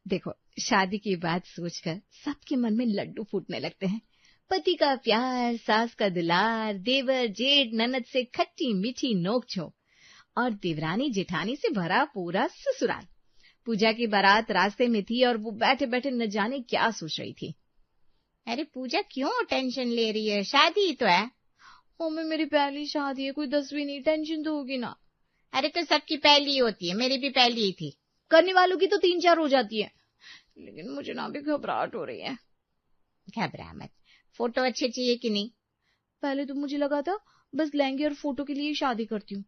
देखो, शादी की बात सोचकर सबके मन में लड्डू फूटने लगते हैं। पति का प्यार, सास का दुलार, देवर जेठ ननद से खट्टी मीठी नोक-झोंक और देवरानी जेठानी से भरा पूरा ससुराल। पूजा की बारात रास्ते में थी और वो बैठे-बैठे न जाने क्या सोच रही थी। अरे पूजा, क्यों टेंशन ले रही है? शादी ही तो है। मम्मी, मेरी पहली शादी है, कोई 10वीं नहीं, टेंशन तो होगी ना। अरे तो सबकी पहली ही होती है, मेरी भी पहली ही थी। करने वालों की तो 3-4 हो जाती है, लेकिन मुझे ना भी घबराहट हो रही है। घबरा मत। फोटो अच्छे चाहिए कि नहीं? पहले तो मुझे लगा था बस लहंगे और फोटो के लिए ही शादी करती हूँ,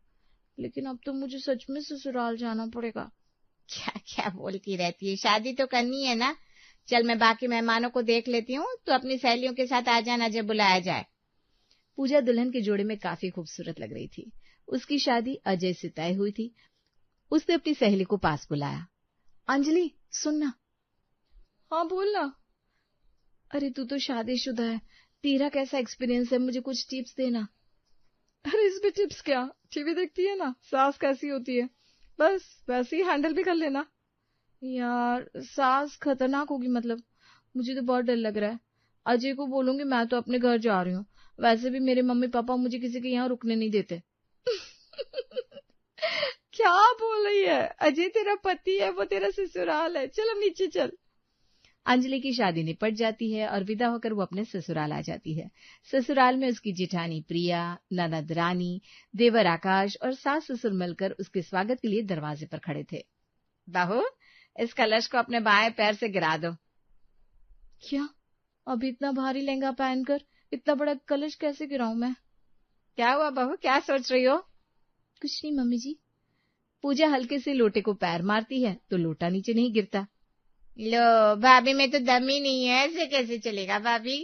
लेकिन अब तो मुझे सच में ससुराल जाना पड़ेगा। क्या क्या बोलती रहती है, शादी तो करनी है ना। चल, मैं बाकी मेहमानों को देख लेती हूँ, तो अपनी सहेलियों के साथ आ जाना जब बुलाया जाए। पूजा दुल्हन के जोड़े में काफी खूबसूरत लग रही थी। उसकी शादी अजय से तय हुई थी। उसने अपनी सहेली को पास बुलाया। अंजलि, सुनना। हाँ, बोलना। अरे तू तो शादीशुदा है, तेरा कैसा एक्सपीरियंस है, मुझे कुछ टिप्स देना। अरे इसमें टिप्स क्या, टीवी देखती है ना, सास कैसी होती है, बस वैसे ही हैंडल भी कर लेना। यार सास खतरनाक होगी, मतलब मुझे तो बहुत डर लग रहा है। अजय को बोलूंगी मैं तो अपने घर जा रही हूँ, वैसे भी मेरे मम्मी पापा मुझे किसी के यहाँ रुकने नहीं देते। क्या बोल रही है? अजय तेरा पति है, वो तेरा ससुराल है, चल अब नीचे चल। अंजलि की शादी निपट जाती है और विदा होकर वो अपने ससुराल आ जाती है। ससुराल में उसकी जेठानी प्रिया, ननद रानी, देवर आकाश और सास ससुर मिलकर उसके स्वागत के लिए दरवाजे पर खड़े थे। बहू, इस कलश को अपने बाएं पैर से गिरा दो। क्या? अभी इतना भारी लहंगा पहनकर इतना बड़ा कलश कैसे गिराऊं मैं? क्या हुआ बहू, क्या सोच रही हो? कुछ नहीं मम्मी जी। पूजा हल्के से लोटे को पैर मारती है तो लोटा नीचे नहीं गिरता। लो, भाभी में तो दम ही नहीं है, ऐसे कैसे चलेगा भाभी?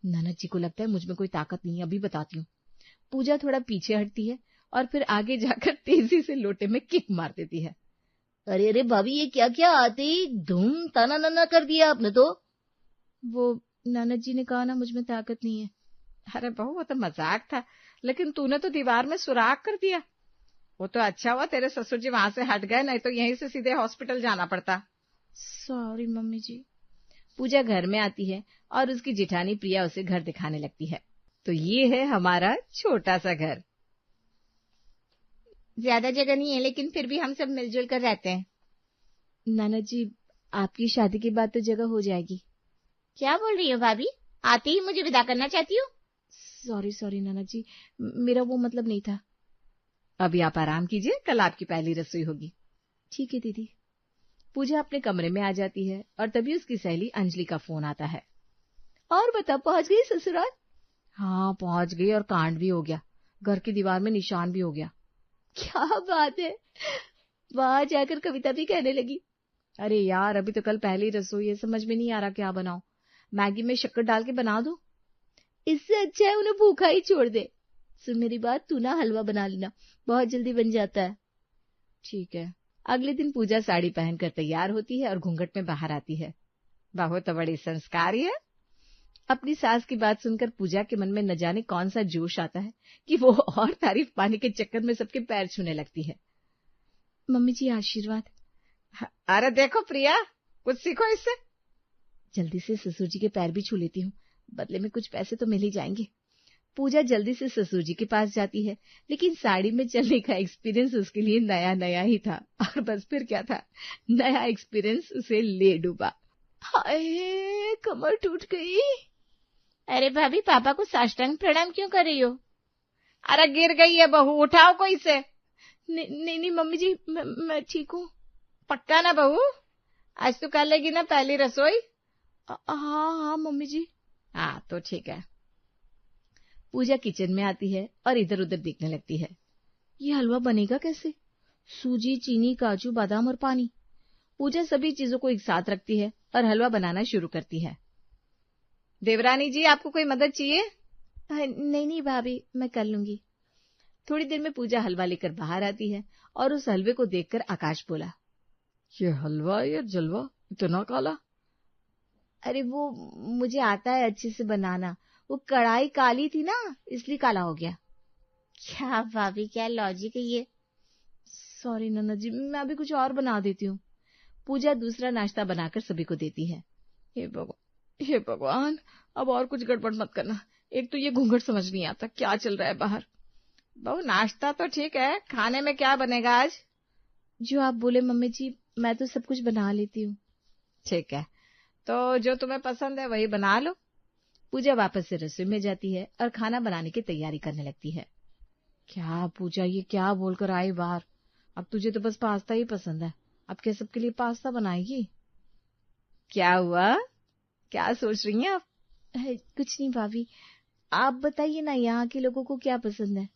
ननद जी को लगता है मुझ में कोई ताकत नहीं है, अभी बताती हूँ। पूजा थोड़ा पीछे हटती है और फिर आगे जाकर तेजी से लोटे में किक मार देती है। अरे अरे भाभी, ये क्या क्या आते ही धूम ताना नाना कर दिया आपने तो। वो ननद जी ने कहा ना मुझ में ताकत नहीं है। अरे बहू, वो तो मजाक था, लेकिन तूने तो दीवार में सुराख कर दिया। वो तो अच्छा हुआ तेरे ससुर जी वहां से हट गए, नहीं तो यहीं से सीधे हॉस्पिटल जाना पड़ता। सॉरी मम्मी जी। पूजा घर में आती है और उसकी जेठानी प्रिया उसे घर दिखाने लगती है। तो ये है हमारा छोटा सा घर। ज्यादा जगह नहीं है, लेकिन फिर भी हम सब मिलजुल कर रहते हैं। ननद जी, आपकी शादी के बाद तो जगह हो जाएगी। क्या बोल रही हो भाभी? आते ही मुझे विदा करना चाहती हो? सॉरी ननद जी, मेरा वो मतलब नहीं था। अभी आप आराम कीजिए, कल आपकी पहली रसोई होगी। ठीक है दीदी। पूजा अपने कमरे में आ जाती है और तभी उसकी सहेली अंजलि का फोन आता है। और बता, पहुंच गई ससुराल? हाँ, पहुंच गई और कांड भी हो गया, घर की दीवार में निशान भी हो गया। क्या बात है, वहां जाकर कविता भी कहने लगी। अरे यार, अभी तो कल पहली रसोई है, समझ में नहीं आ रहा क्या बनाऊं। मैगी में शक्कर डाल के बना दूं? इससे अच्छा है उन्हें भूखा ही छोड़ दे। सुन मेरी बात, तू ना हलवा बना लेना, बहुत जल्दी बन जाता है। ठीक है। अगले दिन पूजा साड़ी पहनकर तैयार होती है और घूंघट में बाहर आती है। बहू तो बड़ी संस्कारी है। अपनी सास की बात सुनकर पूजा के मन में न जाने कौन सा जोश आता है कि वो और तारीफ पाने के चक्कर में सबके पैर छूने लगती है। मम्मी जी, आशीर्वाद। अरे देखो प्रिया, कुछ सीखो इससे। जल्दी से ससुर जी के पैर भी छू लेती हूँ, बदले में कुछ पैसे तो मिल ही जाएंगे। पूजा जल्दी से ससुर जी के पास जाती है, लेकिन साड़ी में चलने का एक्सपीरियंस उसके लिए नया नया ही था। और बस फिर क्या था, नया एक्सपीरियंस उसे ले डूबा। हाय, कमर टूट गई। अरे भाभी, पापा को साष्टांग प्रणाम क्यों कर रही हो? अरे गिर गई है बहू, उठाओ कोई से। नहीं मम्मी जी, मैं ठीक हूँ। पक्का ना बहू? आज तो कर लेगी ना पहली रसोई? हाँ मम्मी जी। हाँ तो ठीक है। पूजा किचन में आती है और इधर उधर देखने लगती है। ये हलवा बनेगा कैसे? सूजी, चीनी, काजू, बादाम और पानी। पूजा सभी चीजों को एक साथ रखती है और हलवा बनाना शुरू करती है। देवरानी जी, आपको कोई मदद चाहिए? नहीं भाभी, मैं कर लूंगी। थोड़ी देर में पूजा हलवा लेकर बाहर आती है और उस हलवे को देखकर आकाश बोला, ये हलवा या जलवा इतना काला? अरे वो मुझे आता है अच्छे से बनाना, वो कढ़ाई काली थी ना, इसलिए काला हो गया। क्या भाभी, क्या लॉजिक है ये? सॉरी नन्ना जी, मैं अभी कुछ और बना देती हूँ। पूजा दूसरा नाश्ता बनाकर सभी को देती है। हे भगवान, अब और कुछ गड़बड़ मत करना। एक तो ये घूंघट समझ नहीं आता क्या चल रहा है बाहर। बहू, नाश्ता तो ठीक है, खाने में क्या बनेगा आज? जो आप बोले मम्मी जी, मैं तो सब कुछ बना लेती हूँ। ठीक है, तो जो तुम्हें पसंद है वही बना लो। पूजा वापस से रसोई में जाती है और खाना बनाने की तैयारी करने लगती है। क्या पूजा, ये क्या बोलकर आई बाहर? अब तुझे तो बस पास्ता ही पसंद है, अब क्या सबके लिए पास्ता बनाएगी? क्या हुआ, क्या सोच रही हैं आप? कुछ नहीं भाभी, आप बताइए ना, यहाँ के लोगों को क्या पसंद है?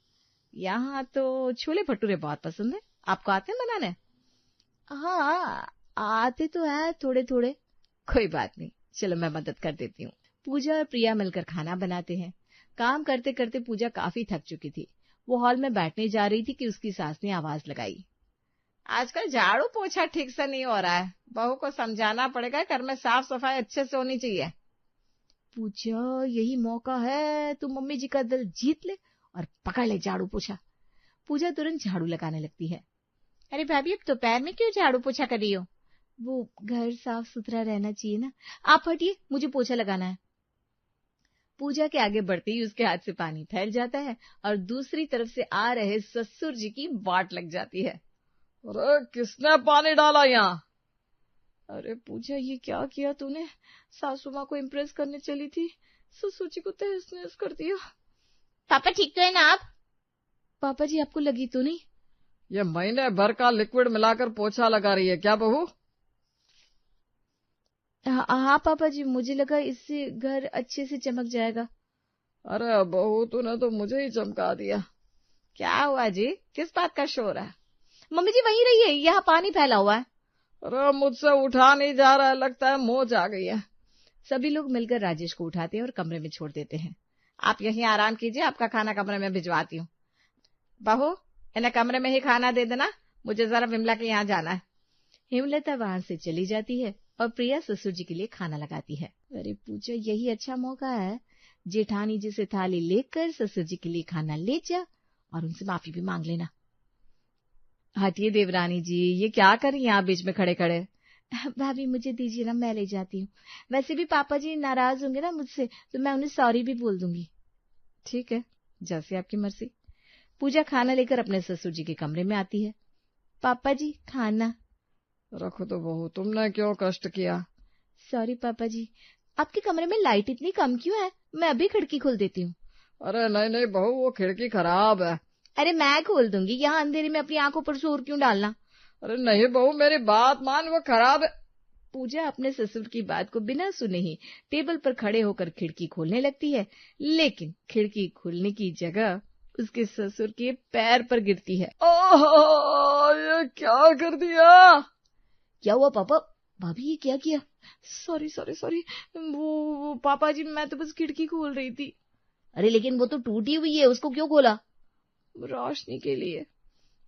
यहाँ तो छोले भटूरे बहुत पसंद है। आपको आते हैं बनाने? हाँ, आते तो है थोड़े थोड़े। कोई बात नहीं, चलो मैं मदद कर देती हूँ। पूजा और प्रिया मिलकर खाना बनाते हैं। काम करते करते पूजा काफी थक चुकी थी। वो हॉल में बैठने जा रही थी कि उसकी सास ने आवाज लगाई। आजकल झाड़ू पोछा ठीक से नहीं हो रहा है, बहू को समझाना पड़ेगा, घर में साफ सफाई अच्छे से होनी चाहिए। पूजा, यही मौका है, तू मम्मी जी का दिल जीत ले और पकड़ ले झाड़ू पोछा। पूजा तुरंत झाड़ू लगाने लगती है। अरे भाभी, अब दोपहर में क्यों झाड़ू पोछा कर रही हो? वो घर साफ सुथरा रहना चाहिए ना। आप हटिए, मुझे पोछा लगाना है। पूजा के आगे बढ़ते ही उसके हाथ से पानी फैल जाता है और दूसरी तरफ से आ रहे ससुर जी की वाट लग जाती है। अरे किसने पानी डाला यहाँ? अरे पूजा, ये क्या किया तूने? सासू माँ को इम्प्रेस करने चली थी, ससुर जी को तहस नहस कर दिया। पापा ठीक तो है ना आप? पापा जी, आपको लगी तो नहीं? ये महीने भर का लिक्विड मिलाकर पोछा लगा रही है क्या बहू? हाँ पापा जी, मुझे लगा इससे घर अच्छे से चमक जाएगा। अरे बहू, तूने तो मुझे ही चमका दिया। क्या हुआ जी, किस बात का शोर है? मम्मी जी वहीं रहिए, यहाँ पानी फैला हुआ है। अरे मुझसे उठा नहीं जा रहा है, लगता है मोच आ गई है। सभी लोग मिलकर राजेश को उठाते हैं और कमरे में छोड़ देते हैं। आप यहीं आराम कीजिए, आपका खाना कमरे में भिजवाती हूँ। बहू, इन्हें कमरे में ही खाना दे देना, मुझे जरा विमला के यहाँ जाना है। हेमलता वहां से चली जाती है और प्रिया ससुर जी के लिए खाना लगाती है। अरे पूजा, यही अच्छा मौका है, जेठानी जी से थाली लेकर ससुर जी के लिए खाना ले जा और उनसे माफी भी मांग लेना। हटिए देवरानी जी, ये क्या कर रही हैं आप बीच में खड़े खड़े? भाभी मुझे दीजिए ना, मैं ले जाती हूँ। वैसे भी पापा जी नाराज होंगे ना मुझसे, तो मैं उन्हें सॉरी भी बोल दूंगी। ठीक है, जैसे आपकी मर्जी। पूजा खाना लेकर अपने ससुर जी के कमरे में आती है। पापा जी खाना। रखो तो बहू, तुमने क्यों कष्ट किया? सॉरी पापा जी, आपके कमरे में लाइट इतनी कम क्यों है? मैं अभी खिड़की खोल देती हूँ। अरे नहीं नहीं बहू, वो खिड़की खराब है। अरे मैं खोल दूंगी, यहाँ अंधेरे में अपनी आंखों पर जोर क्यों डालना? अरे नहीं बहू, मेरी बात मान, वो खराब है। पूजा अपने ससुर की बात को बिना सुने ही टेबल पर खड़े होकर खिड़की खोलने लगती है, लेकिन खिड़की खोलने की जगह उसके ससुर के पैर पर गिरती है। ओह, ये क्या कर दिया? क्या हुआ पापा? भाभी ये क्या किया? सॉरी सॉरी सॉरी, वो पापा जी, मैं तो बस खिड़की खोल रही थी। अरे लेकिन वो तो टूटी हुई है, उसको क्यों खोला? रोशनी के लिए।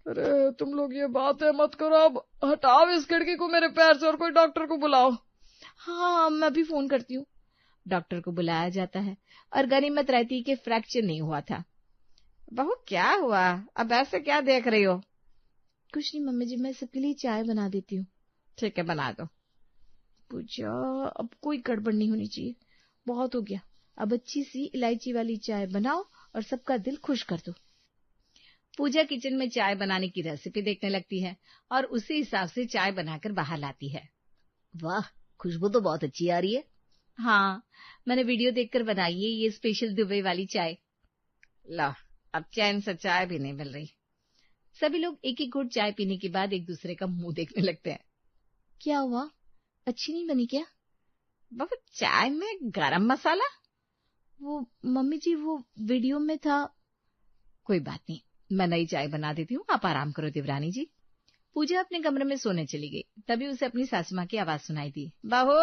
अरे तुम लोग ये बातें मत करो, अब हटाओ इस खिड़की को मेरे पैर से और कोई डॉक्टर को बुलाओ। हाँ, मैं भी फोन करती हूँ। डॉक्टर को बुलाया जाता है और गनीमत रहती कि फ्रैक्चर नहीं हुआ था। बहू क्या हुआ, अब ऐसे क्या देख रही हो? कुछ नहीं मम्मी जी, मैं सबके लिए चाय बना देती हूँ। ठीक है, बना दो। पूजा, अब कोई गड़बड़ नहीं होनी चाहिए, बहुत हो गया। अब अच्छी सी इलायची वाली चाय बनाओ और सबका दिल खुश कर दो। पूजा किचन में चाय बनाने की रेसिपी देखने लगती है और उसी हिसाब से चाय बनाकर बाहर लाती है। वाह, खुशबू तो बहुत अच्छी आ रही है। हाँ, मैंने वीडियो देखकर बनाई है ये स्पेशल दुबई वाली चाय। ला, अब चैन से चाय भी नहीं मिल रही। सभी लोग एक एक घूंट चाय पीने के बाद एक दूसरे का मुंह देखने लगते हैं। क्या हुआ, अच्छी नहीं बनी क्या? बहुत चाय में गरम मसाला? वो मम्मी जी, वो वीडियो में था। कोई बात नहीं, मैं नई चाय बना देती हूँ, आप आराम करो देवरानी जी। पूजा अपने कमरे में सोने चली गई, तभी उसे अपनी सासू माँ की आवाज सुनाई दी। बहू,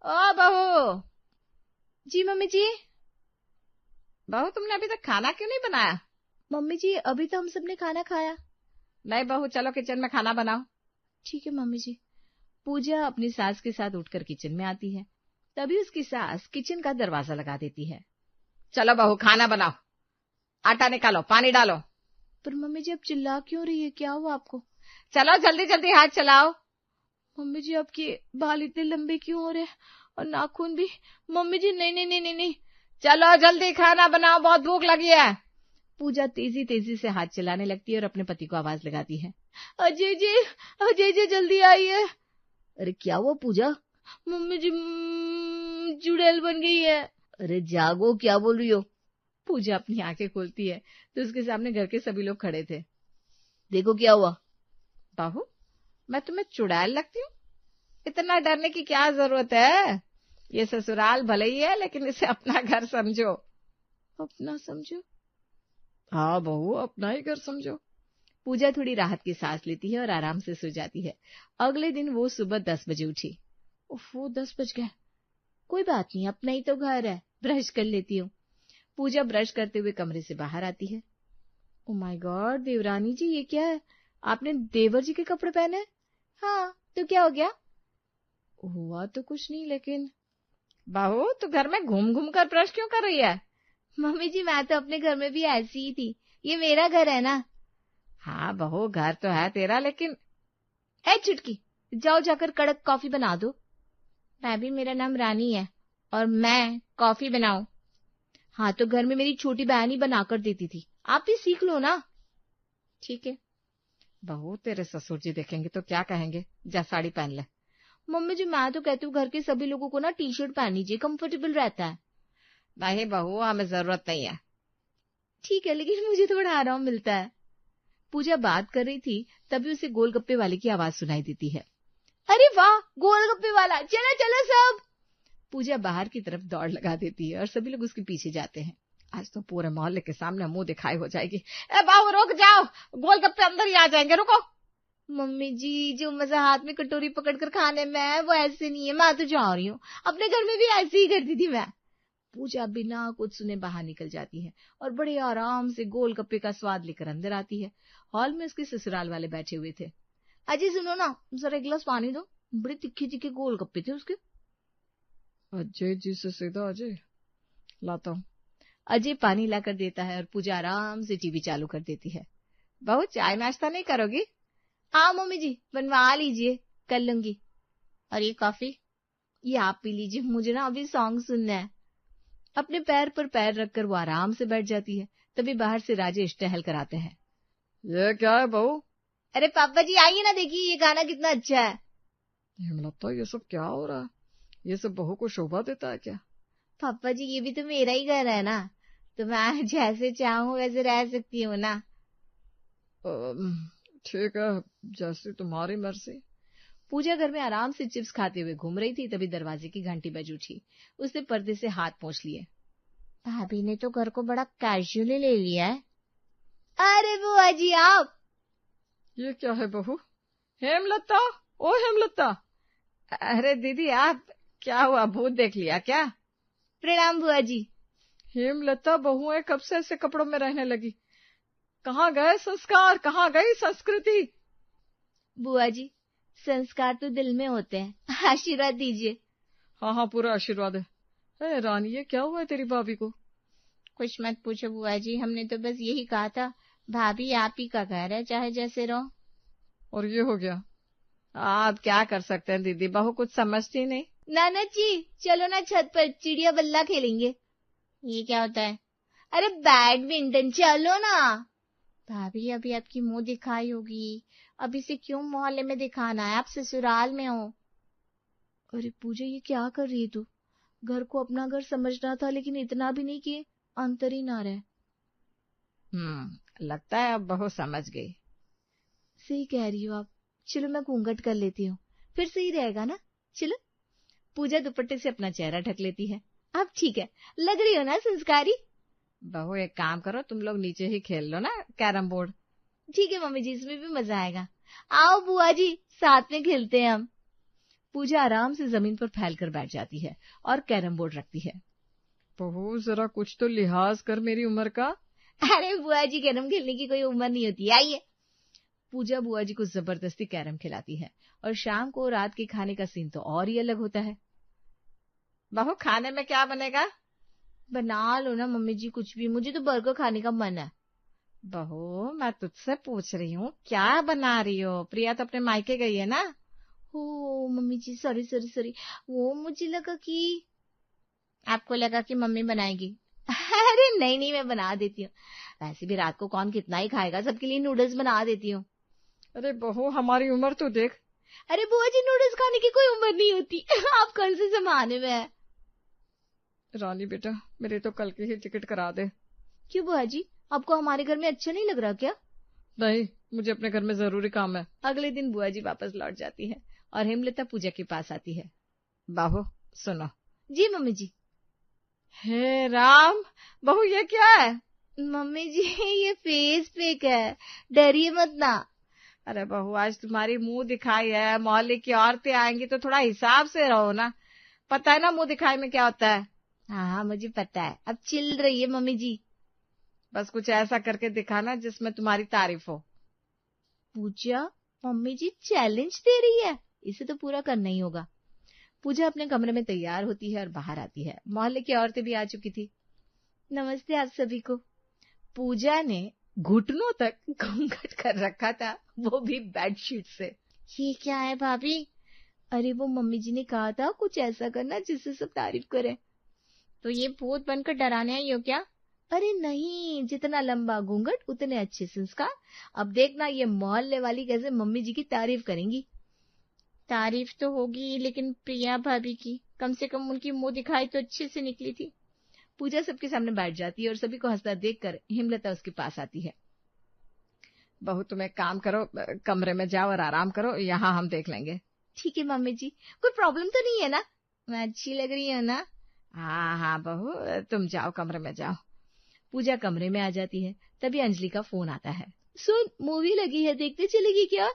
ओ बहू। जी मम्मी जी। बहू, तुमने अभी तक खाना क्यों नहीं बनाया? मम्मी जी, अभी तो हम सबने खाना खाया। नहीं बहू, चलो किचन में खाना बनाओ। ठीक है मम्मी जी। पूजा अपनी सास के साथ उठकर किचन में आती है, तभी उसकी सास किचन का दरवाजा लगा देती है। चलो बहू, खाना बनाओ, आटा निकालो, पानी डालो। पर मम्मी जी, अब चिल्ला क्यों रही है, क्या हुआ आपको? चलो जल्दी जल्दी हाथ चलाओ। मम्मी जी आपके बाल इतने लंबे क्यों हो रहे हैं और नाखून भी? मम्मी जी नहीं नहीं नहीं नहीं नहीं। चलो जल्दी खाना बनाओ, बहुत भूख लगी है। पूजा तेजी तेजी से हाथ चलाने लगती है और अपने पति को आवाज लगाती है। अजय जी जल्दी आइए। अरे क्या हुआ पूजा? मम्मी जी चुड़ैल बन गई है। अरे जागो, क्या बोल रही हो? पूजा अपनी आंखें खोलती है तो उसके सामने घर के सभी लोग खड़े थे। देखो क्या हुआ? बहू, मैं तुम्हें चुड़ैल लगती हूँ? इतना डरने की क्या जरूरत है? ये ससुराल भले ही है लेकिन इसे अपना घर समझो। अपना समझो? हाँ बहू, अपना ही घर समझो। पूजा थोड़ी राहत की सांस लेती है और आराम से सो जाती है। अगले दिन वो सुबह 10 बजे उठी। वो 10 बज गए। कोई बात नहीं, अपना ही तो घर है, ब्रश कर लेती हूँ। पूजा ब्रश करते हुए कमरे से बाहर आती है। ओ माय गॉड, देवरानी जी ये क्या है? आपने देवर जी के कपड़े पहने? हाँ, तो क्या हो गया? हुआ तो कुछ नहीं, लेकिन बहू तू घर में घूम घूम कर ब्रश क्यों कर रही है? मम्मी जी मैं तो अपने घर में भी ऐसी ही थी, ये मेरा घर है ना। हाँ बहू, घर तो है तेरा, लेकिन है चुटकी, जाओ जाकर कड़क कॉफी बना दो। भाभी मेरा नाम रानी है और मैं कॉफी बनाऊं? हाँ तो घर में मेरी छोटी बहन ही बनाकर देती थी, आप भी सीख लो ना। ठीक है। बहू तेरे ससुर जी देखेंगे तो क्या कहेंगे? जा साड़ी पहन ले। मम्मी जी मैं तो कहती हूँ घर के सभी लोगों को ना टी शर्ट पहन लीजिए, कंफर्टेबल रहता है। नहीं बहू, हमें जरूरत नहीं है। ठीक है, लेकिन मुझे थोड़ा आराम मिलता है। पूजा बात कर रही थी तभी उसे गोलगप्पे वाले की आवाज सुनाई देती है। अरे वाह, गोलगप्पे वाला, चलो चलो सब। पूजा बाहर की तरफ दौड़ लगा देती है और सभी लोग उसके पीछे जाते हैं। आज तो पूरे मोहल्ले के सामने मुंह दिखाई हो जाएगी। ए बहू रुक जाओ, गोलगप्पे अंदर ही आ जाएंगे, रुको। मम्मी जी जो मजा हाथ में कटोरी पकड़कर खाने में है वो ऐसे नहीं है, मैं तो जा रही हूँ, अपने घर में भी ऐसे ही करती थी मैं। पूजा बिना कुछ सुने बाहर निकल जाती है और बड़े आराम से गोलगप्पे का स्वाद लेकर अंदर आती है। हॉल में उसके ससुराल वाले बैठे हुए थे। अजय सुनो ना, जरा एक गिलास पानी दो, बड़े तिखे तिखे गोलगप्पे थे उसके। अजय जी से सीधा अजय, लाता हूँ। अजय पानी लाकर देता है और पूजा आराम से टीवी चालू कर देती है। बहू चाय नाश्ता नहीं करोगी? हाँ मम्मी जी बनवा लीजिए, कर लूंगी। और ये कॉफी ये आप पी लीजिए, मुझे ना अभी सॉन्ग सुनना है। अपने पैर पर पैर रखकर वो आराम से बैठ जाती है। तभी बाहर से राजेश टहल कर आते हैं। ये क्या है बहू? अरे पापा जी आइए ना, देखिए ये गाना कितना अच्छा है। हेमलता ये सब क्या हो रहा है? ये सब बहू को शोभा देता है क्या? पापा जी ये भी तो मेरा ही घर है ना, तो मैं जैसे चाहूँ वैसे रह सकती हूँ ना। ठीक है, जैसी तुम्हारी मर्जी। पूजा घर में आराम से चिप्स खाते हुए घूम रही थी, तभी दरवाजे की घंटी बज उठी। उसने पर्दे से हाथ पोंछ लिए। भाभी ने तो घर को बड़ा कैजुअली ले लिया है। अरे बुआ जी आप। ये क्या है बहू? हेमलता, ओ हेमलता। अरे दीदी आप, क्या हुआ, भूत देख लिया क्या? प्रणाम बुआ जी। हेमलता बहुएं कब से ऐसे कपड़ों में रहने लगी? कहाँ गए संस्कार, कहाँ गई संस्कृति? बुआ जी संस्कार तो दिल में होते हैं, आशीर्वाद दीजिए। हाँ हाँ पूरा आशीर्वाद है। रानी ये क्या हुआ है तेरी भाभी को? कुछ मत पूछो बुआ जी, हमने तो बस यही कहा था भाभी आप ही का घर है, चाहे जैसे रहो। और ये हो गया? आप क्या कर सकते हैं दीदी, बहू कुछ समझती नहीं। नाना जी चलो ना छत पर चिड़िया बल्ला खेलेंगे। ये क्या होता है? अरे बैडमिंटन, चलो ना। भाभी अभी आपकी मुंह दिखाई होगी, अभी से क्यों मोहल्ले में दिखाना है, आप ससुराल में हो। अरे पूजा ये क्या कर रही है तू? घर को अपना घर समझना था, लेकिन इतना भी नहीं कि अंतर ही ना रहे। लगता है अब बहू समझ गई। सही कह रही हो आप, चलो मैं घूंघट कर लेती हूँ, फिर सही रहेगा ना। चलो। पूजा दुपट्टे से अपना चेहरा ढक लेती है। अब ठीक है, लग रही हो ना संस्कारी। बहू एक काम करो, तुम लोग नीचे ही खेल लो ना कैरम बोर्ड। ठीक है मम्मी जी, इसमें भी मजा आएगा। आओ बुआ जी साथ में खेलते हैं हम। पूजा आराम से जमीन पर फैलकर बैठ जाती है और कैरम बोर्ड रखती है। बहू जरा कुछ तो लिहाज कर मेरी उम्र का। अरे बुआ जी कैरम खेलने की कोई उम्र नहीं होती, आइए। पूजा बुआ जी को जबरदस्ती कैरम खिलाती है और शाम को रात के खाने का सीन तो और ही अलग होता है। बहू खाने में क्या बनेगा? बना लो ना मम्मी जी कुछ भी, मुझे तो बर्गर खाने का मन है। बहू मैं तुझसे पूछ रही हूँ क्या बना रही हो? प्रिया तो अपने मायके गई है ना। हो मम्मी जी, सॉरी सॉरी सॉरी, वो मुझे लगा कि आपको लगा कि मम्मी बनाएगी? अरे नहीं नहीं, मैं बना देती हूँ। वैसे भी रात को कौन कितना ही खाएगा, सबके लिए नूडल्स बना देती हूँ। अरे बहू, हमारी उम्र तो देख। अरे बुआ जी, नूडल्स खाने की कोई उम्र नहीं होती। आप कल से जमाने में है। रानी बेटा, मेरे तो कल की ही टिकट करा दे। क्यों बुआ जी, आपको हमारे घर में अच्छा नहीं लग रहा क्या? नहीं, मुझे अपने घर में जरूरी काम है। अगले दिन बुआ जी वापस लौट जाती है और हेमलता पूजा के पास आती है। बहू सुनो। जी मम्मी जी। हे राम, बहू ये क्या है? मम्मी जी, ये फेस पेक है, डरिए मत ना। अरे बहू, आज तुम्हारी मुंह दिखाई है, मोहल्ले की औरतें आएंगी तो थोड़ा हिसाब से रहो ना। पता है ना मुंह दिखाई में क्या होता है? हाँ मुझे पता है, अब चिल रही है मम्मी जी। बस कुछ ऐसा करके दिखाना जिसमें तुम्हारी तारीफ हो। पूजा, मम्मी जी चैलेंज दे रही है, इसे तो पूरा करना ही होगा। पूजा अपने कमरे में तैयार होती है और बाहर आती है। मोहल्ले की औरतें भी आ चुकी थी। नमस्ते आप सभी को। पूजा ने घुटनों तक घूंघट कर रखा था, वो भी बेडशीट से। ये क्या है भाभी? अरे वो मम्मी जी ने कहा था कुछ ऐसा करना जिससे सब तारीफ करें। तो ये भूत बनकर डराने आई हो क्या? अरे नहीं, जितना लंबा घूंघट उतने अच्छे संस्कार। अब देखना ये मोहल्ले वाली कैसे मम्मी जी की तारीफ करेंगी। तारीफ तो होगी, लेकिन प्रिया भाभी की, कम से कम उनकी मुंह दिखाई तो अच्छे से निकली थी। पूजा सबके सामने बैठ जाती है और सभी को हंसता देखकर हेमलता उसके पास आती है। बहू तुम एक काम करो, कमरे में जाओ और आराम करो, यहाँ हम देख लेंगे। ठीक है मम्मी जी, कोई प्रॉब्लम तो नहीं है ना? मैं अच्छी लग रही हूँ ना? हाँ हाँ बहू, तुम जाओ कमरे में जाओ। पूजा कमरे में आ जाती है। तभी अंजलि का फोन आता है। सुन, मूवी लगी है, देखते चलेगी क्या?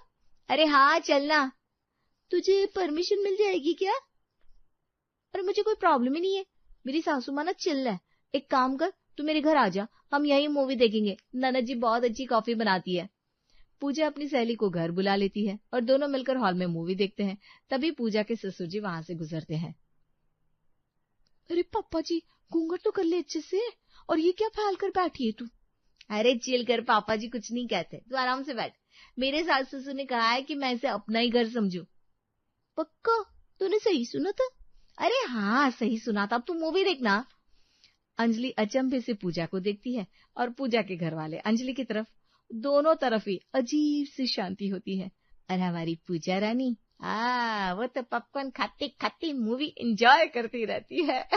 अरे हाँ चलना। तुझे परमिशन मिल जाएगी क्या? अरे मुझे कोई प्रॉब्लम ही नहीं है, मेरी सासू माँ ना चिल्ल है। एक काम कर, तू मेरे घर आ जा, हम यही मूवी देखेंगे, ननद जी बहुत अच्छी कॉफी बनाती है। पूजा अपनी सहेली को घर बुला लेती है और दोनों मिलकर हॉल में मूवी देखते हैं। तभी पूजा के ससुर जी वहां से गुजरते हैं। अरे पापा जी, घूंघट तो कर ले अच्छे से, और ये क्या फैल कर बैठी है तू? अरे चिल कर, पापा जी कुछ नहीं कहते, तू आराम से बैठ। मेरे सास ससुर ने कहा है कि मैं इसे अपना ही घर समझू। पक्का? तूने सही सुना था? अरे हाँ सही सुना था, अब तू मूवी देखना। अंजलि अचंभे से पूजा को देखती है और पूजा के घर वाले अंजलि की तरफ। दोनों तरफ ही अजीब सी शांति होती है। और हमारी पूजा रानी, वो तो पॉपकॉर्न खाते खाते मूवी एंजॉय करती रहती है।